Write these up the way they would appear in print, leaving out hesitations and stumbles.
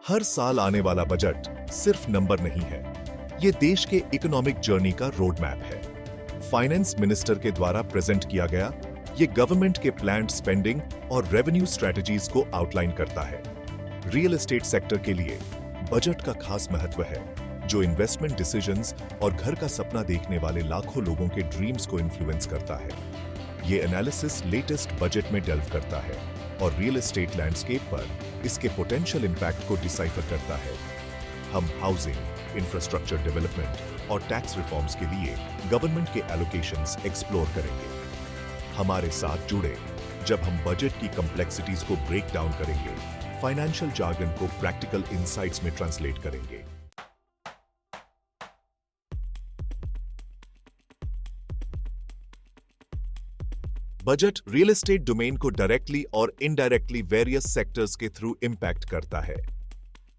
हर साल आने वाला बजट सिर्फ नंबर नहीं है, ये देश के इकोनॉमिक जर्नी का रोड मैप है। फाइनेंस मिनिस्टर के द्वारा प्रेजेंट किया गया ये गवर्नमेंट के प्लान्ड स्पेंडिंग और रेवेन्यू स्ट्रेटजीज को आउटलाइन करता है। रियल एस्टेट सेक्टर के लिए बजट का खास महत्व है, जो इन्वेस्टमेंट डिसीजंस और घर का सपना देखने वाले लाखों लोगों के ड्रीम्स को इन्फ्लुएंस करता है। ये एनालिसिस लेटेस्ट बजट में डेल्व करता है और रियल एस्टेट लैंडस्केप पर इसके पोटेंशियल इंपैक्ट को डिसाइफर करता है। हम हाउसिंग, इंफ्रास्ट्रक्चर डेवलपमेंट और टैक्स रिफॉर्म्स के लिए गवर्नमेंट के एलोकेशंस एक्सप्लोर करेंगे। हमारे साथ जुड़े जब हम बजट की कॉम्प्लेक्सिटीज को ब्रेक डाउन करेंगे, फाइनेंशियल जार्गन को प्रैक्टिकल इनसाइट्स में ट्रांसलेट करेंगे। बजट रियल एस्टेट डोमेन को डायरेक्टली और इनडायरेक्टली वेरियस सेक्टर्स के थ्रू इंपैक्ट करता है।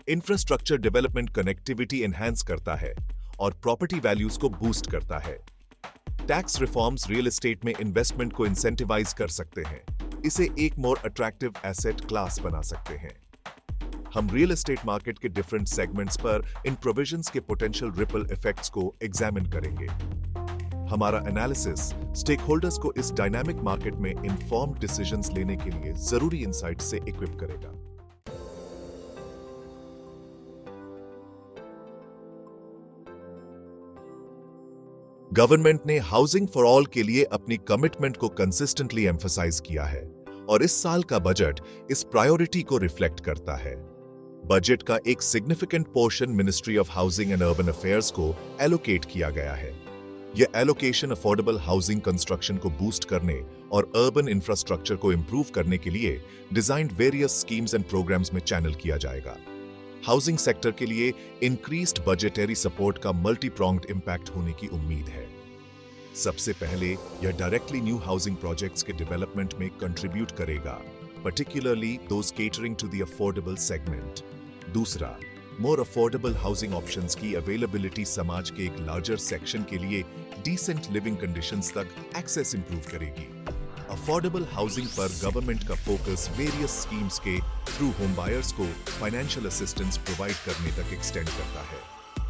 इंफ्रास्ट्रक्चर डेवलपमेंट कनेक्टिविटी एनहांस करता है और प्रॉपर्टी वैल्यूज को बूस्ट करता है। टैक्स रिफॉर्म्स रियल एस्टेट में इन्वेस्टमेंट को इंसेंटिवाइज कर सकते हैं, इसे एक मोर अट्रैक्टिव एसेट क्लास बना सकते हैं। हम रियल एस्टेट मार्केट के डिफरेंट सेगमेंट्स पर इन प्रोविजंस के पोटेंशियल रिपल इफेक्ट्स को एग्जामिन करेंगे। हमारा एनालिसिस स्टेक होल्डर्स को इस डायनामिक मार्केट में इन्फॉर्म्ड डिसीजंस लेने के लिए जरूरी इंसाइट्स से इक्विप करेगा। गवर्नमेंट ने हाउसिंग फॉर ऑल के लिए अपनी कमिटमेंट को कंसिस्टेंटली एम्फसाइज किया है और इस साल का बजट इस प्रायोरिटी को रिफ्लेक्ट करता है। बजट का एक significant portion ministry of housing and urban affairs को एलोकेट किया गया है। यह एलोकेशन अफोर्डेबल हाउसिंग कंस्ट्रक्शन को बूस्ट करने और अर्बन इंफ्रास्ट्रक्चर को इंप्रूव करने के लिए designed various schemes and programmes में चैनल किया जाएगा। हाउसिंग सेक्टर के लिए इंक्रीज्ड बजटेरी सपोर्ट का मल्टी प्रोंग्ड इंपैक्ट होने की उम्मीद है। सबसे पहले यह डायरेक्टली न्यू हाउसिंग प्रोजेक्ट्स के डेवलपमेंट में कंट्रीब्यूट करेगा, particularly those catering to the affordable segment. दूसरा, मोर अफोर्डेबल हाउसिंग ऑप्शंस की अवेलेबिलिटी समाज के एक लार्जर सेक्शन के लिए डिसेंट लिविंग कंडीशंस तक एक्सेस इंप्रूव करेगी। अफोर्डेबल हाउसिंग पर गवर्नमेंट का फोकस वेरियस स्कीम्स के थ्रू होम बायर्स को फाइनेंशियल असिस्टेंस प्रोवाइड करने तक एक्सटेंड करता है।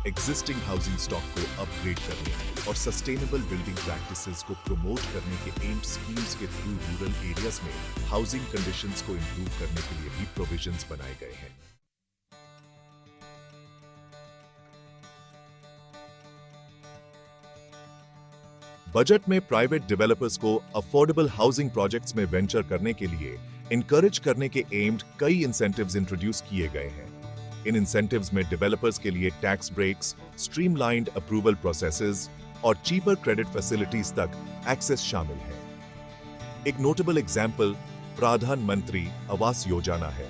एग्जिस्टिंग हाउसिंग स्टॉक को अपग्रेड करने और सस्टेनेबल बिल्डिंग प्रैक्टिसेस को प्रमोट करने के एम्ड स्कीम्स के थ्रू रूरल एरियाज में हाउसिंग कंडीशंस को इंप्रूव करने के लिए भी प्रोविजंस बनाए गए हैं। बजट में प्राइवेट डेवलपर्स को अफोर्डेबल हाउसिंग प्रोजेक्ट्स में वेंचर करने के लिए इनकरेज करने के एम्ड कई इंसेंटिव्स इंट्रोड्यूस किए गए हैं। इन इंसेंटिव्स में डेवलपर्स के लिए tax breaks, streamlined approval processes और चीपर क्रेडिट फैसिलिटीज तक एक्सेस शामिल है। एक नोटेबल एग्जाम्पल प्रधानमंत्री आवास योजना है,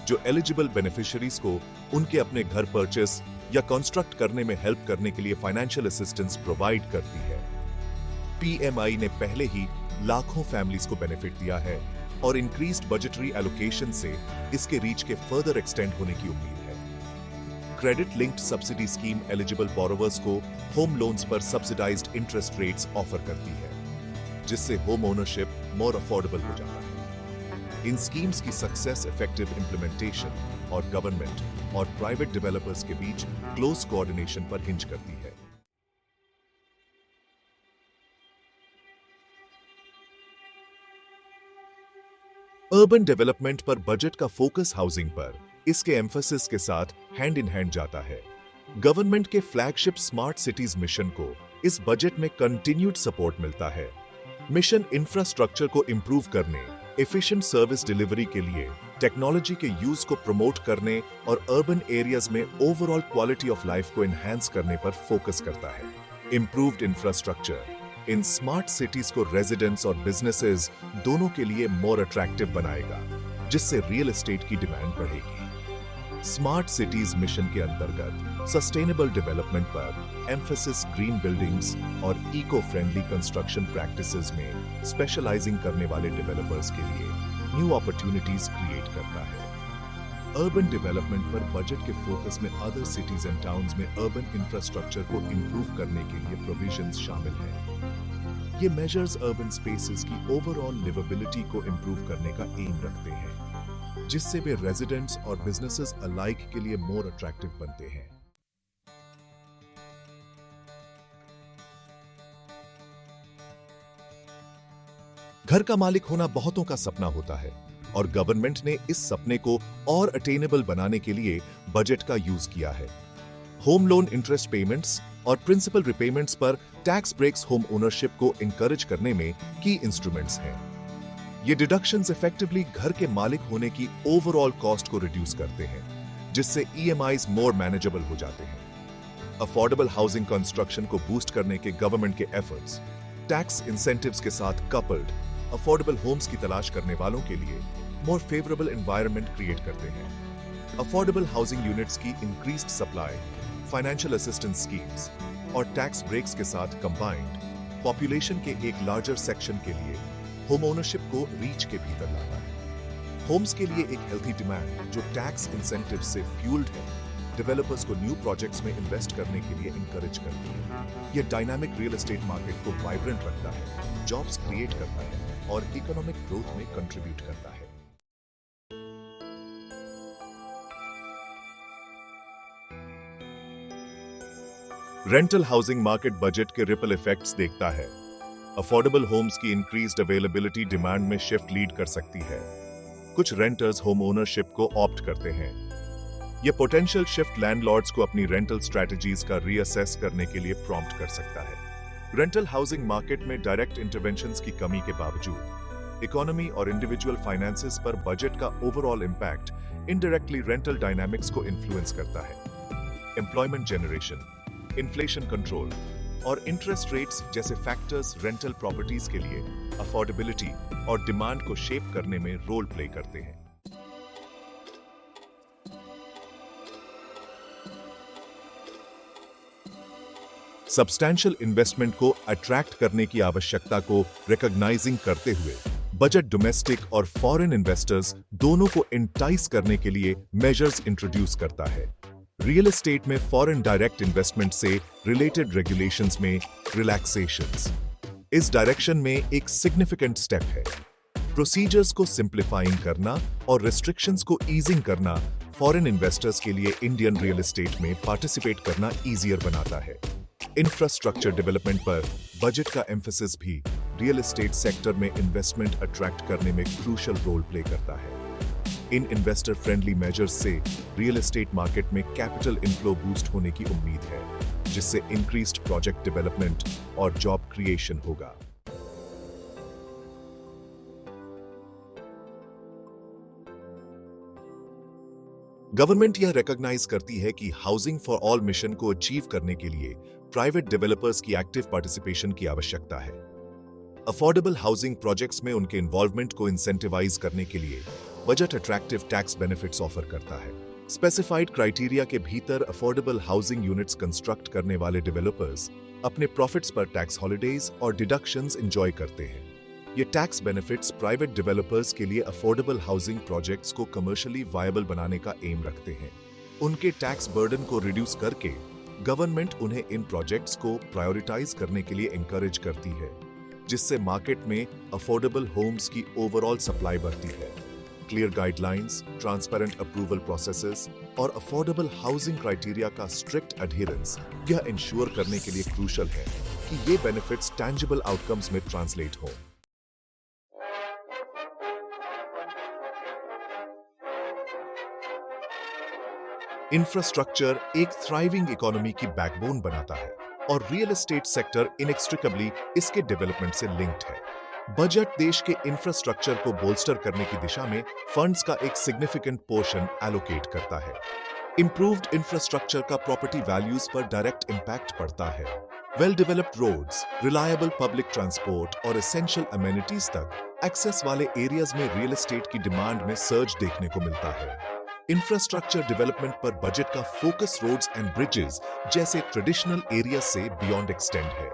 जो एलिजिबल बेनिफिशियरीज को उनके अपने घर परचेस या कंस्ट्रक्ट करने में हेल्प करने के लिए फाइनेंशियल असिस्टेंस प्रोवाइड करती है। पीएमआई ने पहले ही लाखों फैमिलीज को बेनिफिट दिया है और इंक्रीज्ड बजटरी एलोकेशन से इसके रीच के फर्दर एक्सटेंड होने की उम्मीद है। Credit linked subsidy scheme eligible borrowers को होम लोन्स पर सब्सिडाइज्ड इंटरेस्ट रेट्स ऑफर करती है, जिससे होम ओनरशिप मोर अफोर्डेबल हो जाता है। इन स्कीम्स की सक्सेस, इफेक्टिव इंप्लीमेंटेशन और गवर्नमेंट और प्राइवेट डेवलपर्स के बीच क्लोज कोऑर्डिनेशन पर हिंज करती है। अर्बन डेवलपमेंट पर बजट का फोकस हाउसिंग पर इसके एम्फेसिस के साथ हैंड इन हैंड जाता है। गवर्नमेंट के फ्लैगशिप स्मार्ट सिटीज मिशन को इस बजट में कंटिन्यूड सपोर्ट मिलता है। मिशन इंफ्रास्ट्रक्चर को इंप्रूव करने, एफिशिएंट सर्विस डिलीवरी के लिए टेक्नोलॉजी के यूज को प्रमोट करने और अर्बन एरियाज में ओवरऑल क्वालिटी ऑफ लाइफ को एनहांस करने पर फोकस करता है। Improved infrastructure in smart cities को रेजिडेंट्स और बिजनेसेस दोनों के लिए मोर अट्रैक्टिव बनाएगा, जिससे रियल एस्टेट की डिमांड बढ़ेगी। स्मार्ट सिटीज मिशन के अंतर्गत सस्टेनेबल डेवलपमेंट पर एम्फेसिस ग्रीन बिल्डिंग्स और इको फ्रेंडली कंस्ट्रक्शन प्रैक्टिसेस में स्पेशलाइजिंग करने वाले डेवलपर्स के लिए न्यू अपॉर्चुनिटीज क्रिएट करता है। अर्बन डेवलपमेंट पर बजट के फोकस में अदर सिटीज एंड टाउन्स में अर्बन इंफ्रास्ट्रक्चर को इंप्रूव करने के लिए प्रोविजंस शामिल हैं। ये मेजर्स अर्बन स्पेसेस की ओवरऑल लिवेबिलिटी को इंप्रूव करने का एम रखते हैं। जिससे वे रेजिडेंट्स और बिजनेसेस अलाइक के लिए मोर अट्रैक्टिव बनते हैं। घर का मालिक होना बहुतों का सपना होता है और गवर्नमेंट ने इस सपने को और अटेनेबल बनाने के लिए बजट का यूज किया है। होम लोन इंटरेस्ट पेमेंट्स और प्रिंसिपल रिपेमेंट्स पर टैक्स ब्रेक्स होम ओनरशिप को इंकरेज करने में की इंस्ट्रूमेंट्स हैं। ये डिडक्शंस इफेक्टिवली घर के मालिक होने की ओवरऑल कॉस्ट को रिड्यूस करते हैं, जिससे ईएमआईज मोर मैनेजेबल हो जाते हैं। अफोर्डेबल हाउसिंग कंस्ट्रक्शन को बूस्ट करने के गवर्नमेंट के एफर्ट्स टैक्स इंसेंटिव्स के साथ कपल्ड अफोर्डेबल होम्स की तलाश करने वालों के लिए मोर फेवरेबल एनवायरनमेंट क्रिएट करते हैं। अफोर्डेबल हाउसिंग यूनिट्स की increased supply, financial assistance schemes और टैक्स ब्रेक्स के साथ कंबाइंड पॉपुलेशन के एक लार्जर सेक्शन के लिए होम ओनरशिप को रीच के भीतर लाता है। होम्स के लिए एक हेल्थी डिमांड जो टैक्स इंसेंटिव से फ्यूल्ड है, डेवलपर्स को न्यू प्रोजेक्ट्स में इन्वेस्ट करने के लिए इंकरेज करती है। यह डायनामिक रियल एस्टेट मार्केट को वाइब्रेंट रखता है, जॉब्स क्रिएट करता है और इकोनॉमिक ग्रोथ में कंट्रीब्यूट करता है। रेंटल हाउसिंग मार्केट बजट के रिपल इफेक्ट्स देखता है। अफोर्डेबल होम्स की इंक्रीज्ड अवेलेबिलिटी डिमांड में शिफ्ट लीड कर सकती है। कुछ रेंटर्स होम ओनरशिप को ऑप्ट करते हैं। यह पोटेंशियल शिफ्ट लैंडलॉर्ड्स को अपनी रेंटल स्ट्रैटेजीज का रीअसेस करने के लिए प्रॉम्प्ट कर सकता है। रेंटल हाउसिंग मार्केट में डायरेक्ट इंटरवेंशंस की कमी के बावजूद इकोनॉमी और इंडिविजुअल फाइनेंसेस पर बजट का overall impact indirectly rental dynamics को इन्फ्लुएंस करता है। एम्प्लॉयमेंट जनरेशन, इन्फ्लेशन कंट्रोल और इंटरेस्ट रेट्स जैसे फैक्टर्स रेंटल प्रॉपर्टीज के लिए अफोर्डेबिलिटी और डिमांड को शेप करने में रोल प्ले करते हैं। सब्सटैंशियल इन्वेस्टमेंट को अट्रैक्ट करने की आवश्यकता को रिकॉग्नाइजिंग करते हुए बजट डोमेस्टिक और फॉरेन इन्वेस्टर्स दोनों को इंटाइस करने के लिए मेजर्स इंट्रोड्यूस करता है। रियल एस्टेट में फॉरेन डायरेक्ट इन्वेस्टमेंट से रिलेटेड रेगुलेशंस में रिलैक्सेशंस इस डायरेक्शन में एक सिग्निफिकेंट स्टेप है। प्रोसीजर्स को सिंप्लीफाइंग करना और रिस्ट्रिक्शंस को ईजिंग करना फॉरेन इन्वेस्टर्स के लिए इंडियन रियल एस्टेट में पार्टिसिपेट करना ईजियर बनाता है। इंफ्रास्ट्रक्चर डेवलपमेंट पर बजट का एम्फेसिस भी रियल एस्टेट सेक्टर में इन्वेस्टमेंट अट्रैक्ट करने में क्रूशियल रोल प्ले करता है। इन इन्वेस्टर फ्रेंडली मेजर्स से रियल एस्टेट मार्केट में कैपिटल इनफ्लो बूस्ट होने की उम्मीद है, जिससे इंक्रीज्ड प्रोजेक्ट डेवलपमेंट और जॉब क्रिएशन होगा। गवर्नमेंट यह रिकॉग्नाइज करती है कि हाउसिंग फॉर ऑल मिशन को अचीव करने के लिए प्राइवेट डेवलपर्स की एक्टिव पार्टिसिपेशन की आवश्यकता है। अफोर्डेबल हाउसिंग प्रोजेक्ट्स में उनके इन्वॉल्वमेंट को इंसेंटिवाइज करने के लिए budget attractive tax benefits offer करता है। स्पेसिफाइड क्राइटेरिया के भीतर अफोर्डेबल हाउसिंग यूनिट्स कंस्ट्रक्ट करने वाले डेवलपर्स अपने प्रॉफिट्स पर टैक्स हॉलिडेज और डिडक्शंस एंजॉय करते हैं। ये टैक्स बेनिफिट्स प्राइवेट डेवलपर्स के लिए अफोर्डेबल हाउसिंग प्रोजेक्ट्स को कमर्शियली वायबल बनाने का एम रखते हैं। उनके टैक्स बर्डन को रिड्यूस करके गवर्नमेंट उन्हें इन प्रोजेक्ट्स को प्रायोरिटाइज करने के लिए एनकरेज करती है, जिससे मार्केट में अफोर्डेबल होम्स की ओवरऑल सप्लाई बढ़ती है। Clear guidelines, transparent approval processes और अफोर्डेबल हाउसिंग क्राइटेरिया का स्ट्रिक्ट एडहेरेंस यह इंश्योर करने के लिए क्रूशियल है कि ये बेनिफिट्स टैंजिबल आउटकम्स में ट्रांसलेट हों। इंफ्रास्ट्रक्चर एक थ्राइविंग इकोनॉमी की बैकबोन बनाता है और रियल एस्टेट सेक्टर इनएक्स्ट्रिकेबली इसके डेवलपमेंट से लिंक्ड है। बजट देश के इंफ्रास्ट्रक्चर को बोल्स्टर करने की दिशा में फंड्स का एक सिग्निफिकेंट पोर्शन एलोकेट करता है। इंप्रूव्ड इंफ्रास्ट्रक्चर का प्रॉपर्टी वैल्यूज पर डायरेक्ट इंपैक्ट पड़ता है। Well developed roads, reliable public transport और एसेंशियल अमेनिटीज तक एक्सेस वाले एरियाज में रियल एस्टेट की डिमांड में सर्ज देखने को मिलता है। इंफ्रास्ट्रक्चर डेवलपमेंट पर बजट का फोकस रोड्स एंड ब्रिजेस जैसे ट्रेडिशनल एरिया से बियॉन्ड एक्सटेंड है।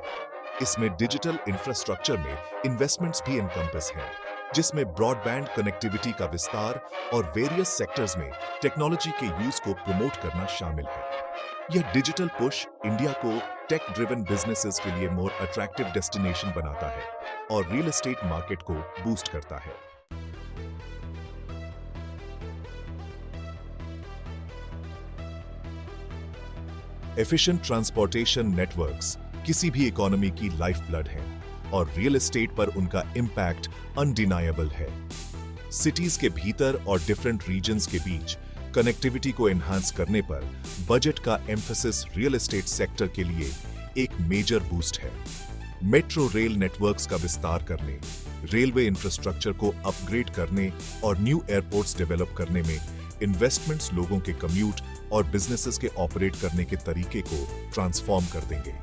इसमें डिजिटल इंफ्रास्ट्रक्चर में इन्वेस्टमेंट्स भी एनकम्पस हैं, जिसमें ब्रॉडबैंड कनेक्टिविटी का विस्तार और वेरियस सेक्टर्स में टेक्नोलॉजी के यूज को प्रमोट करना शामिल है। यह डिजिटल पुश इंडिया को टेक ड्रिवन बिजनेसेस के लिए मोर अट्रैक्टिव डेस्टिनेशन बनाता है और रियल एस्टेट मार्केट को बूस्ट करता है। एफिशिएंट ट्रांसपोर्टेशन नेटवर्क्स किसी भी इकोनॉमी की लाइफ ब्लड है और रियल एस्टेट पर उनका इम्पैक्ट अनडिनायबल है। सिटीज के भीतर और डिफरेंट रीजन्स के बीच कनेक्टिविटी को एनहांस करने पर बजट का एम्फेसिस रियल एस्टेट सेक्टर के लिए एक मेजर बूस्ट है। मेट्रो रेल नेटवर्क्स का विस्तार करने, रेलवे इंफ्रास्ट्रक्चर को अपग्रेड करने और न्यू एयरपोर्ट्स डेवलप करने में इन्वेस्टमेंट्स लोगों के कम्यूट और बिजनेसेस के ऑपरेट करने के तरीके को ट्रांसफॉर्म कर देंगे।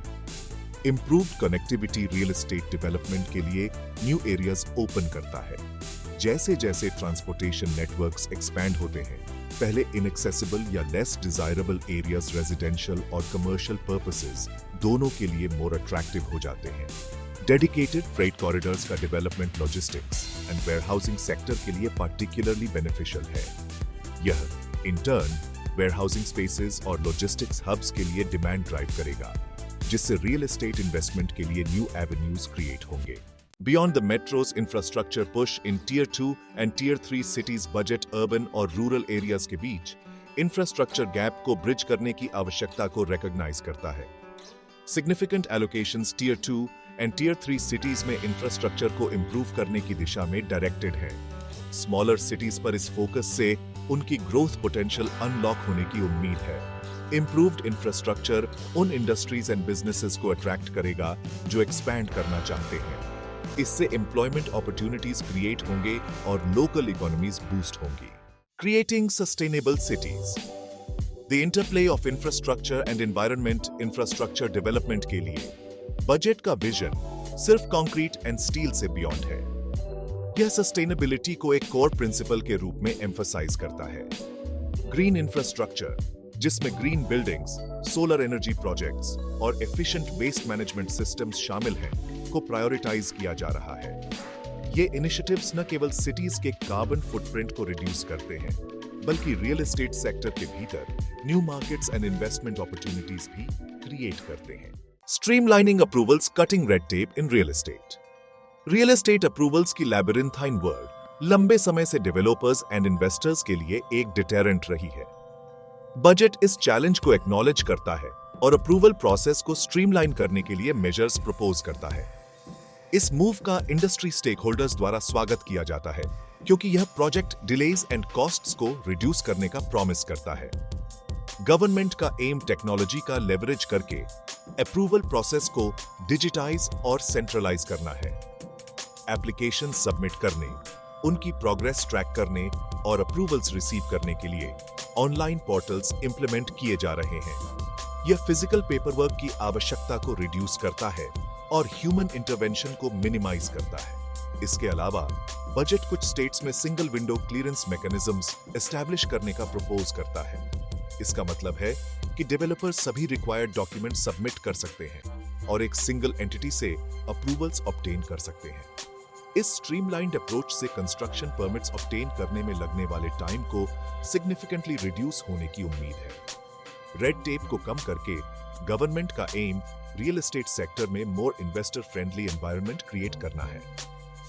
Improved connectivity real estate development के लिए न्यू एरियाज ओपन करता है। जैसे जैसे ट्रांसपोर्टेशन नेटवर्क्स एक्सपैंड होते हैं, पहले इनएक्सेसिबल या लेस डिजायरेबल एरियाज रेजिडेंशियल और कमर्शियल पर्पसेस दोनों के लिए मोर अट्रैक्टिव हो जाते हैं। डेडिकेटेड फ्रेट कॉरिडोर्स का development logistics and warehousing sector के लिए पार्टिकुलरली बेनिफिशियल है। यह इन टर्न वेयरहाउसिंग स्पेसेस और लॉजिस्टिक्स हब्स के लिए डिमांड ड्राइव करेगा, जिससे रियल एस्टेट इन्वेस्टमेंट के लिए न्यू एवेन्यूज क्रिएट होंगे। Beyond the metro's infrastructure push in Tier 2 and Tier 3 cities budget urban और rural areas के बीच इंफ्रास्ट्रक्चर गैप को ब्रिज करने की आवश्यकता को रिकॉग्नाइज करता है। Significant allocations Tier 2 and Tier 3 cities में इंफ्रास्ट्रक्चर को इंप्रूव करने की दिशा में डायरेक्टेड है। स्मॉलर सिटीज पर इस फोकस से उनकी ग्रोथ पोटेंशियल अनलॉक होने की उम्मीद है। इंप्रूव्ड इंफ्रास्ट्रक्चर उन इंडस्ट्रीज एंड बिजनेसेस को अट्रैक्ट करेगा जो एक्सपैंड करना चाहते हैं। इससे एम्प्लॉयमेंट अपॉर्चुनिटीज क्रिएट होंगे और लोकल इकोनॉमीज बूस्ट होंगी। Creating sustainable cities. The interplay of infrastructure and environment infrastructure development के लिए बजट का विजन सिर्फ कंक्रीट एंड स्टील से बियॉन्ड है। यह सस्टेनेबिलिटी को एक कोर प्रिंसिपल के रूप में एम्फसाइज करता है। ग्रीन इंफ्रास्ट्रक्चर, जिसमें green buildings, solar energy projects और एफिशिएंट वेस्ट मैनेजमेंट सिस्टम्स शामिल हैं, को प्रायोरिटाइज किया जा रहा है। ये इनिशिएटिव्स न केवल सिटीज के कार्बन फुटप्रिंट को रिड्यूस करते हैं, बल्कि रियल एस्टेट सेक्टर के भीतर new markets and investment opportunities भी क्रिएट करते हैं। Streamlining approvals, cutting red tape in real estate. Real estate approvals की लैबिरिंथाइन वर्ल्ड लंबे समय से डेवलपर्स एंड इन्वेस्टर्स के लिए एक डिटेरेंट रही है। बजट इस चैलेंज को एक्नॉलेज करता है और अप्रूवल प्रोसेस को स्ट्रीमलाइन करने के लिए मेजर्स प्रपोज करता है। इस मूव का इंडस्ट्री स्टेकहोल्डर्स द्वारा स्वागत किया जाता है, क्योंकि यह प्रोजेक्ट डिलेज एंड कॉस्ट्स को रिड्यूस करने का प्रॉमिस करता है। गवर्नमेंट का एम टेक्नोलॉजी का लेवरेज करके अप्रूवल प्रोसेस को डिजिटाइज और सेंट्रलाइज करना है। एप्लीकेशन सबमिट करने, उनकी प्रोग्रेस ट्रैक करने और अप्रूवल्स रिसीव करने के लिए ऑनलाइन पोर्टल्स इंप्लीमेंट किए जा रहे हैं। यह फिजिकल पेपरवर्क की आवश्यकता को रिड्यूस करता है और ह्यूमन इंटरवेंशन को मिनिमाइज करता है। इसके अलावा बजट कुछ स्टेट्स में single window clearance mechanisms establish करने का प्रपोज करता है। इसका मतलब है कि डेवलपर्स सभी रिक्वायर्ड डॉक्यूमेंट सबमिट कर सकते हैं और एक सिंगल एंटिटी से अप्रूवल्स ऑब्टेन कर सकते हैं। इस स्ट्रीमलाइंड अप्रोच से कंस्ट्रक्शन परमिट्स ऑब्टेन करने में लगने वाले टाइम को सिग्निफिकेंटली रिड्यूस होने की उम्मीद है। रेड टेप को कम करके गवर्नमेंट का एम रियल एस्टेट सेक्टर में more investor friendly environment create करना है।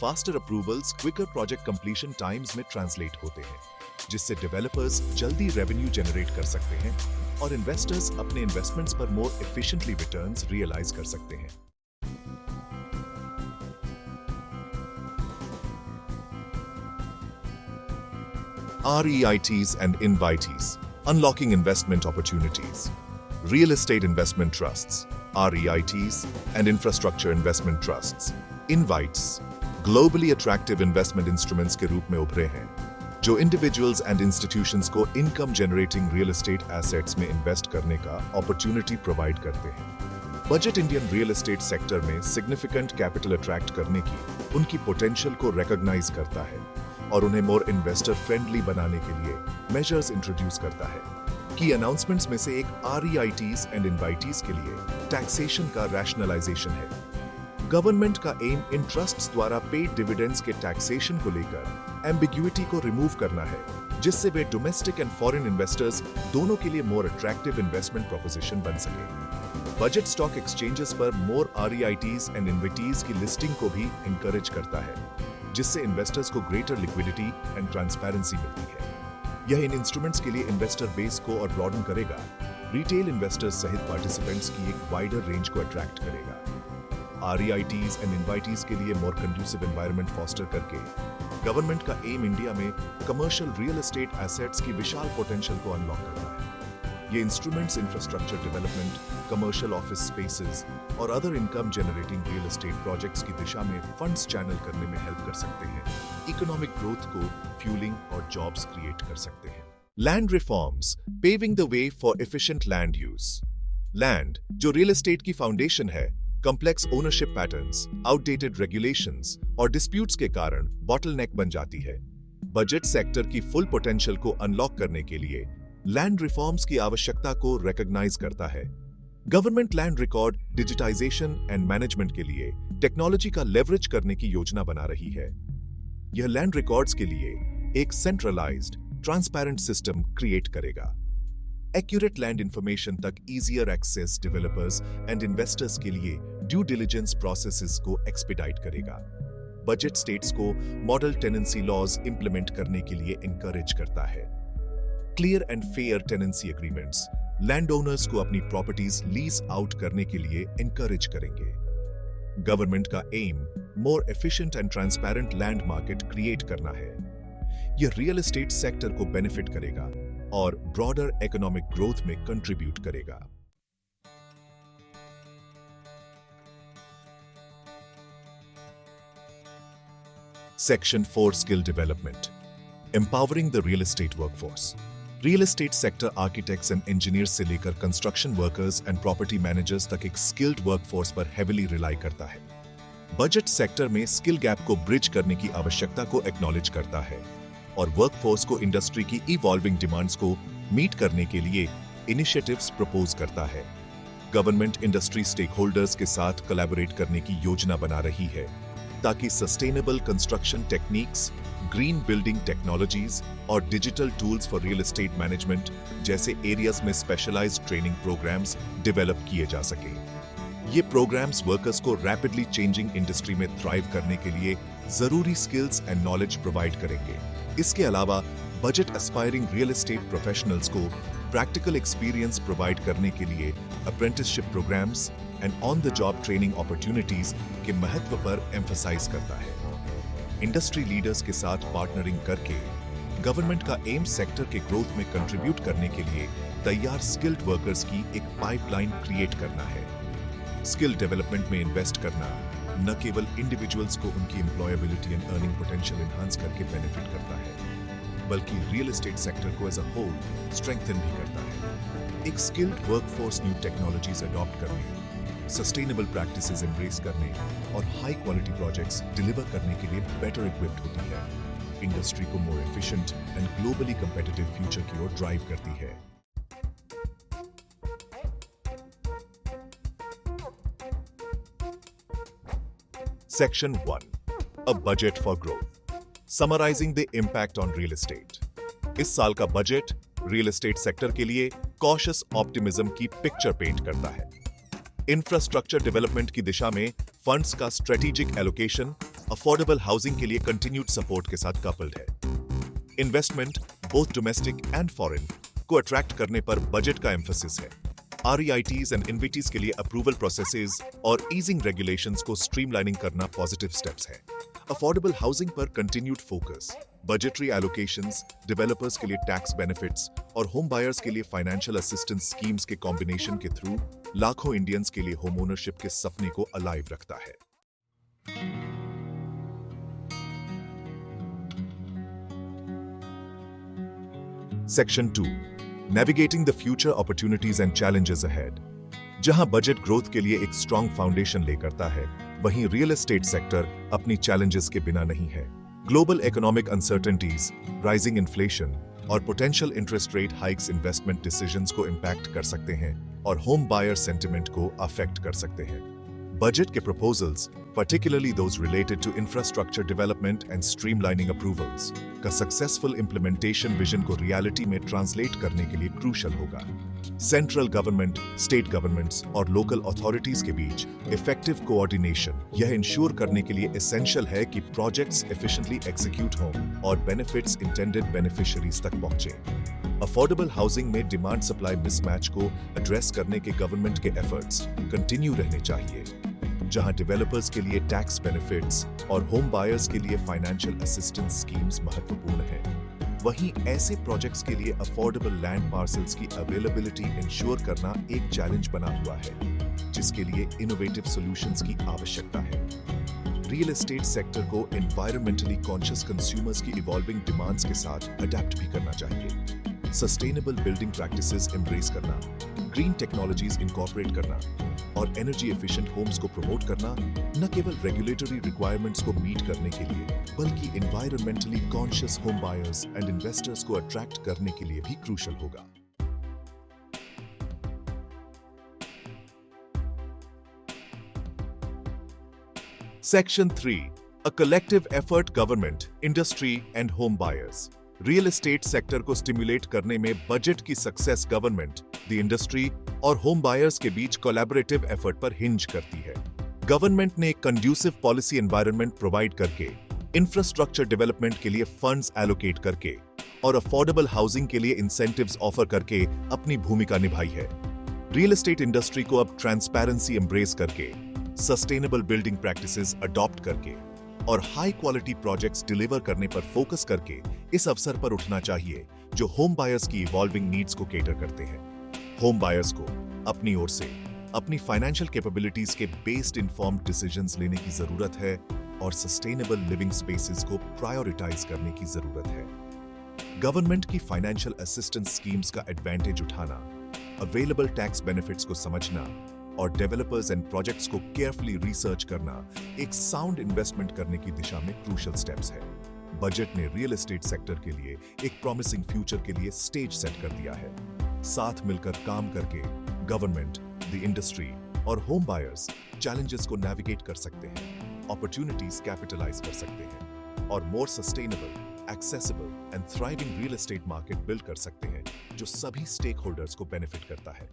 Faster approvals quicker project completion times में ट्रांसलेट होते हैं, जिससे डेवलपर्स जल्दी रेवेन्यू जनरेट कर सकते हैं और इन्वेस्टर्स अपने इन्वेस्टमेंट्स पर मोर एफिशिएंटली रिटर्न्स रियलाइज कर सकते हैं। REITs and invitees, unlocking investment opportunities. Real estate investment trusts, REITs and infrastructure investment trusts, invites, globally attractive investment instruments के रूप में उभरे हैं, जो individuals and institutions को income generating real estate assets में invest करने का opportunity provide करते हैं। Budget Indian real estate sector में significant capital attract करने की उनकी potential को recognize करता है और उन्हें मोर इन्वेस्टर फ्रेंडली बनाने के लिए मेजर्स इंट्रोड्यूस करता है। की अनाउंसमेंट्स में से एक REITs एंड इनवाइटीज के लिए टैक्सेशन का रैशनलाइजेशन है। गवर्नमेंट का एम इन ट्रस्ट्स द्वारा पेड डिविडेंड्स के टैक्सेशन को लेकर एम्बिग्युइटी को रिमूव करना है, जिससे वे डोमेस्टिक एंड फॉरेन इन्वेस्टर्स दोनों के लिए मोर अट्रैक्टिव इन्वेस्टमेंट प्रोपोजिशन बन सके। बजट स्टॉक एक्सचेंजेस पर मोर REITs एंड इन्विटीज की लिस्टिंग को भी इंकरेज करता है, जिससे इन्वेस्टर्स को ग्रेटर लिक्विडिटी एंड ट्रांसपेरेंसी मिलती है। यह इन इंस्ट्रूमेंट्स के लिए इन्वेस्टर बेस को और ब्रॉडन करेगा रिटेल इन्वेस्टर्स सहित पार्टिसिपेंट्स की एक वाइडर रेंज को अट्रैक्ट करेगा। REITs एंड इन्वाइटीज के लिए मोर कंड्यूसिव एनवायरनमेंट फॉस्टर करके गवर्नमेंट का एम इंडिया में कमर्शियल रियल एस्टेट एसेट्स की विशाल पोटेंशियल को अनलॉक करना है। ये instruments infrastructure development, commercial office spaces और other income generating real estate projects की दिशा में फंड्स चैनल करने में हेल्प कर सकते हैं, इकोनॉमिक ग्रोथ को फ्यूलिंग और जॉब्स क्रिएट कर सकते हैं। Land reforms paving the way for efficient land use. Land, जो रियल एस्टेट की फाउंडेशन है, complex ownership patterns, outdated regulations और डिस्प्यूट्स के कारण बॉटलनेक बन जाती है। बजट सेक्टर की फुल पोटेंशियल को अनलॉक करने के लिए लैंड रिफॉर्म्स की आवश्यकता को रिकॉग्नाइज करता है। Government land record digitisation and management के लिए टेक्नोलॉजी का लेवरेज करने की योजना बना रही है। यह लैंड रिकॉर्ड्स के लिए एक सेंट्रलाइज्ड, ट्रांसपेरेंट सिस्टम क्रिएट करेगा। एक्यूरेट लैंड इंफॉर्मेशन तक easier access developers and investors के लिए ड्यू डिलिजेंस प्रोसेसेस को एक्सपीडाइट करेगा। बजट स्टेट्स को मॉडल टेनेंसी लॉज इंप्लीमेंट करने के लिए इंकरेज करता है। Clear and fair tenancy agreements land owners को अपनी प्रॉपर्टीज लीज आउट करने के लिए इंकरेज करेंगे। गवर्नमेंट का am more efficient and transparent land market create करना है। यह रियल एस्टेट सेक्टर को बेनिफिट करेगा और ब्रॉडर इकोनॉमिक ग्रोथ में कंट्रीब्यूट करेगा। Section 4 skill development, empowering the real estate workforce. Real estate sector architects and engineers से लेकर construction workers and property managers तक एक स्किल्ड वर्कफोर्स पर हेविली रिलाई करता है। बजट सेक्टर में स्किल गैप को ब्रिज करने की आवश्यकता को एक्नॉलेज करता है और वर्कफोर्स को इंडस्ट्री की इवॉल्विंग डिमांड्स को मीट करने के लिए इनिशिएटिव्स प्रपोज करता है। गवर्नमेंट इंडस्ट्री स्टेक होल्डर्स के साथ कोलैबोरेट करने की योजना बना रही है ताकि sustainable construction techniques, green building technologies और digital tools for real estate management जैसे एरियाज में स्पेशलाइज्ड ट्रेनिंग प्रोग्राम्स डेवलप किए जा सके। ये प्रोग्राम्स वर्कर्स को रैपिडली चेंजिंग इंडस्ट्री में थ्राइव करने के लिए जरूरी स्किल्स एंड नॉलेज प्रोवाइड करेंगे। इसके अलावा budget aspiring real estate professionals को प्रैक्टिकल एक्सपीरियंस प्रोवाइड करने के लिए apprenticeship programs and on the job training opportunities के महत्व पर एम्फसाइज करता है। इंडस्ट्री लीडर्स के साथ पार्टनरिंग करके गवर्नमेंट का एम सेक्टर के ग्रोथ में कंट्रीब्यूट करने के लिए तैयार स्किल्ड वर्कर्स की एक पाइपलाइन क्रिएट करना है। स्किल डेवलपमेंट में इन्वेस्ट करना न केवल इंडिविजुअल्स को उनकी employability and earning potential enhance करके बेनिफिट करता है, बल्कि रियल एस्टेट सेक्टर को एज अ होल स्ट्रेंथन भी करता है। एक skilled workforce new technologies adopt करने, सस्टेनेबल प्रैक्टिसेस एम्ब्रेस करने और हाई क्वालिटी प्रोजेक्ट्स डिलीवर करने के लिए बेटर इक्विप्ड होती है। इंडस्ट्री को more efficient and globally competitive future की ओर ड्राइव करती है। Section 1. A budget for growth. Summarizing the impact on real estate. इस साल का बजट रियल एस्टेट सेक्टर के लिए कॉशियस ऑप्टिमिज्म की पिक्चर पेंट करता है। इंफ्रास्ट्रक्चर डेवलपमेंट की दिशा में फंड्स का स्ट्रेटेजिक एलोकेशन अफोर्डेबल हाउसिंग के लिए कंटिन्यूड सपोर्ट के साथ कपल्ड है। Investment both domestic and foreign को अट्रैक्ट करने पर बजट का एम्फेसिस है। REITs एंड इन्विटीज के लिए अप्रूवल प्रोसेसेस और ईजिंग रेगुलेशंस को स्ट्रीमलाइनिंग करना पॉजिटिव स्टेप्स है। अफोर्डेबल हाउसिंग पर continued focus, budgetary allocations, developers के लिए टैक्स बेनिफिट्स और होम बायर्स के लिए फाइनेंशियल असिस्टेंस स्कीम्स के कॉम्बिनेशन के थ्रू लाखों इंडियंस के लिए होम ओनरशिप के सपने को अलाइव रखता है। Section 2. Navigating the future opportunities and challenges ahead. जहां बजट ग्रोथ के लिए एक स्ट्रॉन्ग फाउंडेशन ले करता है, वहीं रियल एस्टेट सेक्टर अपनी चैलेंजेस के बिना नहीं है। Global economic uncertainties, rising inflation और potential interest rate hikes investment decisions को इंपैक्ट कर सकते हैं और होम बायर सेंटिमेंट को अफेक्ट कर सकते हैं। बजट के proposals, particularly those related to infrastructure development and streamlining approvals, का सक्सेसफुल इम्प्लीमेंटेशन विजन को रियलिटी में ट्रांसलेट करने के लिए क्रूशल होगा। सेंट्रल गवर्नमेंट, स्टेट गवर्नमेंट्स और लोकल अथॉरिटीज के बीच इफेक्टिव कोऑर्डिनेशन यह इंश्योर करने के लिए एसेंशियल है कि प्रोजेक्ट्स एफिशिएंटली एग्जीक्यूट हों और बेनिफिट्स इंटेंडेड बेनिफिशियरीज तक पहुंचे। अफोर्डेबल हाउसिंग में डिमांड सप्लाई मिसमैच को एड्रेस करने के गवर्नमेंट के एफर्ट्स कंटिन्यू रहने चाहिए, जहां डेवलपर्स के लिए टैक्स बेनिफिट्स और होम बायर्स के लिए फाइनेंशियल असिस्टेंस स्कीम्स महत्वपूर्ण हैं। वहीं ऐसे प्रोजेक्ट्स के लिए अफोर्डेबल लैंड पार्सल्स की अवेलेबिलिटी इंश्योर करना एक चैलेंज बना हुआ है, जिसके लिए इनोवेटिव सॉल्यूशंस की आवश्यकता है। रियल एस्टेट सेक्टर को एनवायरमेंटली कॉन्शियस कंज्यूमर्स की इवॉल्विंग डिमांड्स के साथ अडेप्ट भी करना चाहिए। सस्टेनेबल बिल्डिंग प्रैक्टिसेस एम्ब्रेस करना, ग्रीन टेक्नोलॉजीज इनकॉर्पोरेट करना और एनर्जी एफिशिएंट होम्स को प्रमोट करना न केवल रेगुलेटरी रिक्वायरमेंट्स को मीट करने के लिए, बल्कि environmentally conscious home buyers and investors को अट्रैक्ट करने के लिए भी क्रूशल होगा। Section 3. A collective effort government, industry and home buyers. Real estate sector को स्टिमुलेट करने में बजट की सक्सेस गवर्नमेंट, द इंडस्ट्री और होम बायर्स के बीच कोलैबोरेटिव एफर्ट पर हिंज करती है। गवर्नमेंट ने एक कंड्यूसिव पॉलिसी एनवायरनमेंट प्रोवाइड करके, इंफ्रास्ट्रक्चर डेवलपमेंट के लिए फंड्स एलोकेट करके और अफोर्डेबल हाउसिंग के लिए इंसेंटिव्स ऑफर करके अपनी भूमिका निभाई है। रियल एस्टेट इंडस्ट्री को अब ट्रांसपेरेंसी एम्ब्रेस करके, सस्टेनेबल बिल्डिंग प्रैक्टिसेस अडॉप्ट करके और हाई क्वालिटी प्रोजेक्ट्स डिलीवर करने पर फोकस करके इस अवसर पर उठना चाहिए जो होम बायर्स की इवॉल्विंग नीड्स को केटर करते हैं। होम बायर्स को अपनी ओर से अपनी फाइनेंशियल कैपेबिलिटीज के बेस्ड इन्फॉर्म्ड डिसीजंस लेने की जरूरत है और सस्टेनेबल लिविंग स्पेसेस को प्रायोरिटाइज करने की जरूरत है। गवर्नमेंट की फाइनेंशियल असिस्टेंस स्कीम्स का एडवांटेज उठाना, अवेलेबल टैक्स बेनिफिट्स को समझना और डेवलपर्स एंड प्रोजेक्ट्स को केयरफुली रिसर्च करना एक साउंड इन्वेस्टमेंट करने की दिशा में क्रूशल स्टेप्स है। बजट ने रियल एस्टेट सेक्टर के लिए एक प्रॉमिसिंग फ्यूचर के लिए स्टेज सेट कर दिया है। साथ मिलकर काम करके गवर्नमेंट, द इंडस्ट्री और होम बायर्स चैलेंजेस को नेविगेट कर सकते हैं, अपॉर्चुनिटीज कैपिटलाइज कर सकते हैं और more sustainable, accessible and thriving real estate market build कर सकते हैं जो सभी स्टेक होल्डर्स को बेनिफिट करता है।